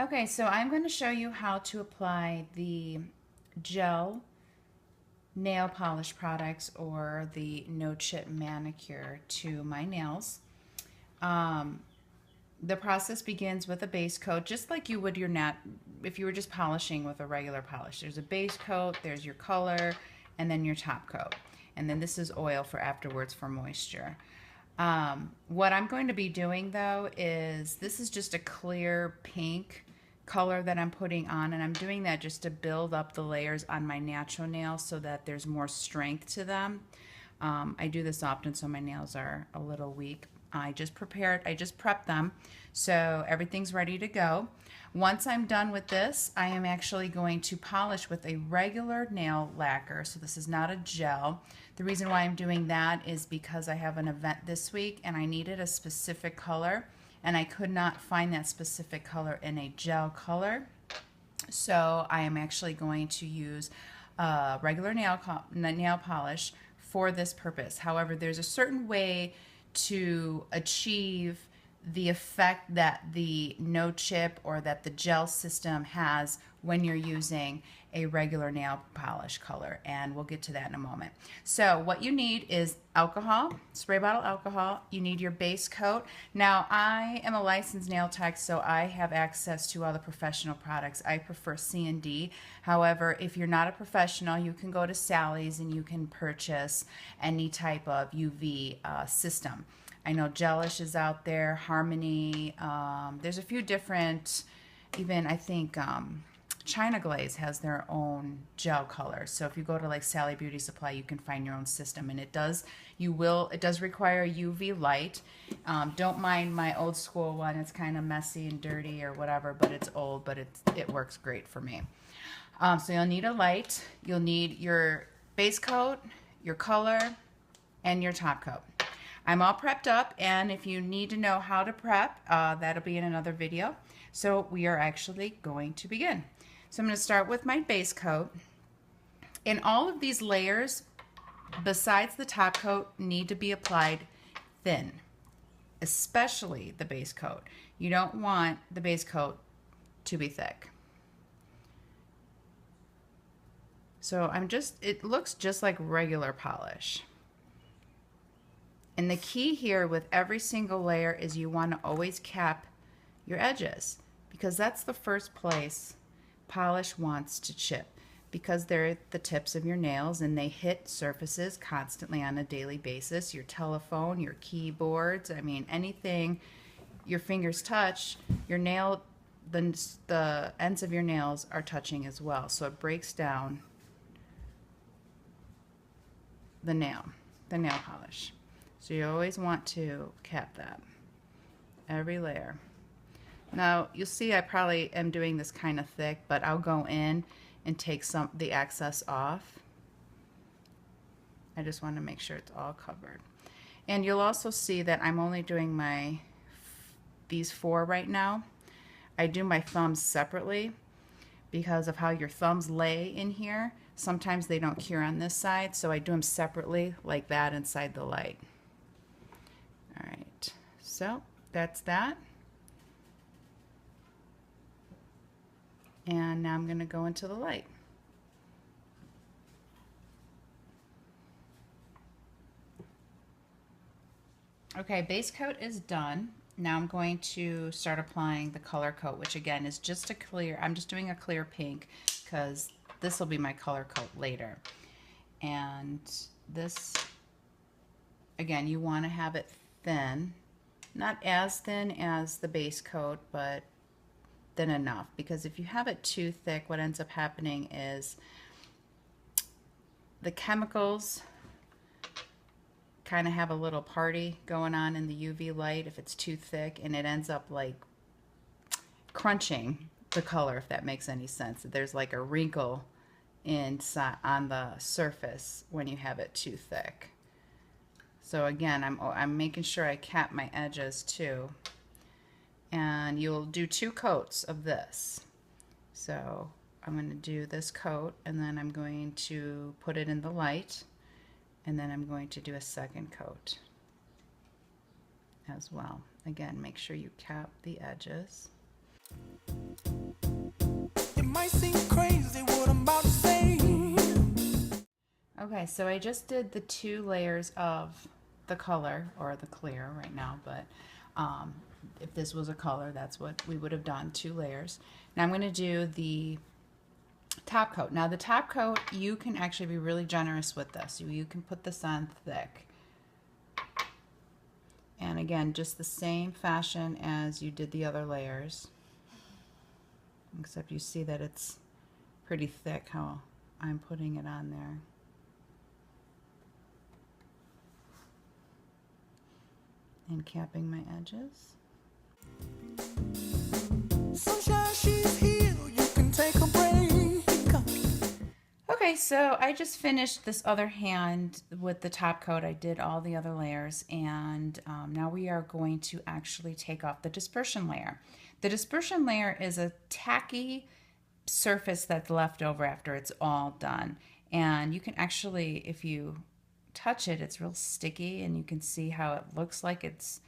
Okay, so I'm going to show you how to apply the gel nail polish products or the no chip manicure to my nails. Um, the process begins with a base coat, just like you would your if you were just polishing with a regular polish. There's a base coat, there's your color, and then your top coat. And then this is oil for afterwards for moisture. What I'm going to be doing though is this is just a clear pink color that I'm putting on, and I'm doing that just to build up the layers on my natural nails so that there's more strength to them. I do this often so my nails are a little weak. I just prepped them, so everything's ready to go. Once I'm done with this, I am actually going to polish with a regular nail lacquer. So this is not a gel. The reason why I'm doing that is because I have an event this week and I needed a specific color, and I could not find that specific color in a gel color. So I am actually going to use regular nail polish for this purpose. However, there's a certain way to achieve the effect that the no chip or that the gel system has when you're using a regular nail polish color, and we'll get to that in a moment. So what you need is alcohol, spray bottle alcohol. You need your base coat. Now I am a licensed nail tech, so I have access to all the professional products. I prefer CND. However, if you're not a professional, you can go to Sally's and you can purchase any type of UV system. I know Gelish is out there, Harmony. There's a few different, even I think China Glaze has their own gel color. So if you go to like Sally Beauty Supply, you can find your own system, and it does require UV light. Don't mind my old school one. It's kind of messy and dirty or whatever, but it's old, but it works great for me. So you'll need a light. You'll need your base coat, your color, and your top coat. I'm all prepped up, and if you need to know how to prep, that'll be in another video. So we are actually going to begin. So I'm going to start with my base coat. And all of these layers, besides the top coat, need to be applied thin, especially the base coat. You don't want the base coat to be thick. So it looks just like regular polish. And the key here with every single layer is you want to always cap your edges, because that's the first place polish wants to chip, because they're the tips of your nails and they hit surfaces constantly on a daily basis. Your telephone, your keyboards, I mean anything your fingers touch, your nail, the ends of your nails are touching as well. So it breaks down the nail polish. So you always want to cap that, every layer. Now you'll see I probably am doing this kind of thick, but I'll go in and take the excess off. I just want to make sure it's all covered. And you'll also see that I'm only doing these 4 right now. I do my thumbs separately because of how your thumbs lay in here. Sometimes they don't cure on this side, so I do them separately like that inside the light. All right, so that's that. And now I'm going to go into the light. Okay, base coat is done. Now I'm going to start applying the color coat, which again is just a clear, I'm just doing a clear pink because this will be my color coat later. And this, again, you want to have it thin, not as thin as the base coat, but thin enough, because if you have it too thick, what ends up happening is the chemicals kind of have a little party going on in the UV light if it's too thick, and it ends up like crunching the color, if that makes any sense. There's like a wrinkle inside on the surface when you have it too thick. So again, I'm making sure I cap my edges too. And you'll do 2 coats of this. So I'm going to do this coat, and then I'm going to put it in the light, and then I'm going to do a second coat as well. Again, make sure you cap the edges. It might seem crazy what I'm about to say. Okay, so I just did the 2 layers of the color, or the clear right now, but if this was a color, that's what we would have done, 2 layers. Now I'm going to do the top coat. Now the top coat, you can actually be really generous with this. You can put this on thick. And again, just the same fashion as you did the other layers, except you see that it's pretty thick how I'm putting it on there. And capping my edges. Sunshine, she's here. You can take a break. Okay, so I just finished this other hand with the top coat. I did all the other layers, and now we are going to actually take off the dispersion layer. The dispersion layer is a tacky surface that's left over after it's all done. And you can actually, if you touch it, it's real sticky, and you can see how it looks like it's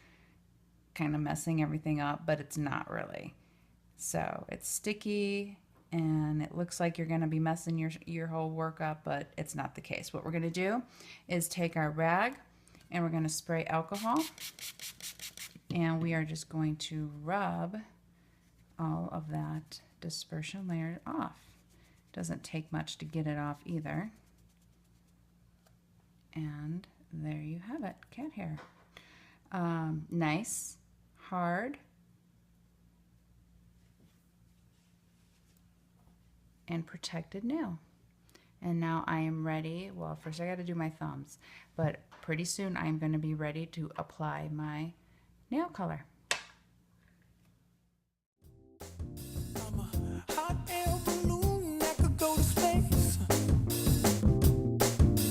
kind of messing everything up, but it's not really. So it's sticky, and it looks like you're going to be messing your whole work up, but it's not the case. What we're going to do is take our rag, and we're going to spray alcohol, and we are just going to rub all of that dispersion layer off. Doesn't take much to get it off either. And there you have it, cat hair. Nice, hard, and protected nail. And now I am ready. Well, first I got to do my thumbs, but pretty soon I'm going to be ready to apply my nail color. I'm a hot air balloon that could go to space.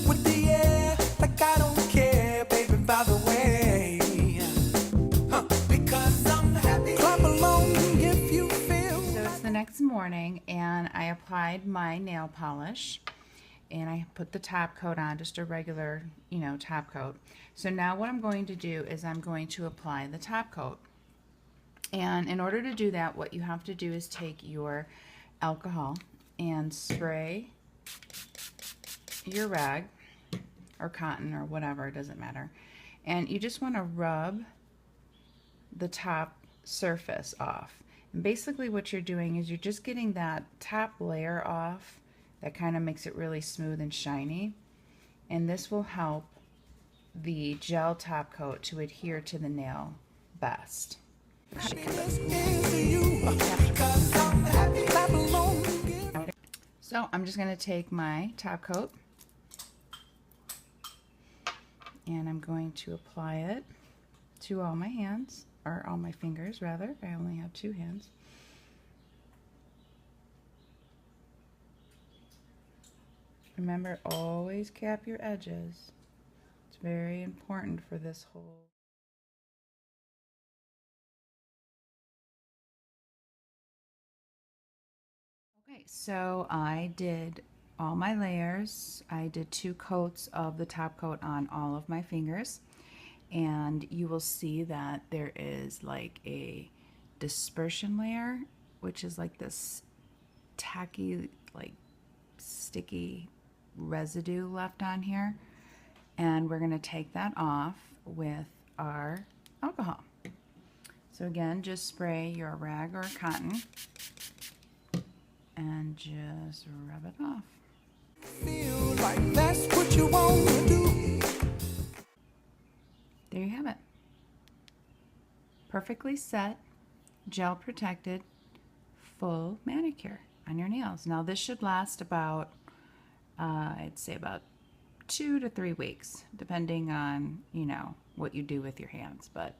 With the air, like I don't care, baby, by the way. Because I'm happy. Clap along if you feel. So it's the next morning, and I applied my nail polish, and I put the top coat on, just a regular, top coat. So now what I'm going to do is I'm going to apply the top coat. And in order to do that, what you have to do is take your alcohol and spray your rag or cotton or whatever, it doesn't matter. And you just want to rub the top surface off. And basically what you're doing is you're just getting that top layer off that kind of makes it really smooth and shiny. And this will help the gel top coat to adhere to the nail best. So I'm just going to take my top coat, and I'm going to apply it to all my hands, or all my fingers rather. I only have 2 hands. Remember, always cap your edges. It's very important for this whole. Okay, so I did all my layers. I did 2 coats of the top coat on all of my fingers, and you will see that there is like a dispersion layer, which is like this tacky, like sticky residue left on here, and we're going to take that off with our alcohol. So again, just spray your rag or cotton and just rub it off. Feel like that's what you want to do. There you have it. Perfectly set, gel protected, full manicure on your nails. Now this should last about, I'd say about 2 to 3 weeks, depending on, what you do with your hands, but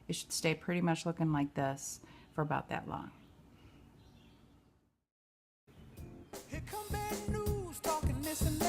it should stay pretty much looking like this for about that long. Here come bad news, talking this and that.